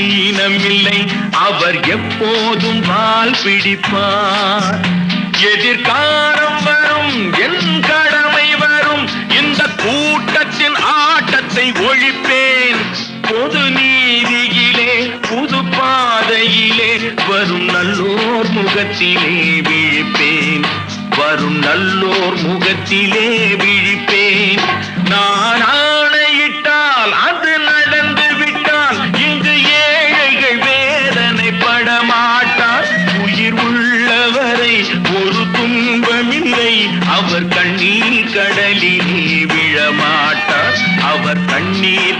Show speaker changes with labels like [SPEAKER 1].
[SPEAKER 1] ஈனமில்லை அவர் எப்போதும் வால் பிடிப்பார். எதிர்காலம் வரும் என் கடமை வரும் இந்த கூட்டத்தின் ஆட்டத்தை ஒழிப்பேன். பொது நீதியிலே புது பாதையிலே வரும் நல்லோர் முகத்திலே விழிப்பேன். வரும் நல்லோர் முகத்திலே விழிப்பேன். நான் ஆணையிட்டால் அது நடந்து விட்டால் இங்கு ஏழைகள் வேதனை படமாட்டார். உயிர் உள்ளவரை ஒரு துன்பமில்லை அவர் கண்ணீர் கடலிலே விழமாட்டார். அவர் கண்ணீர்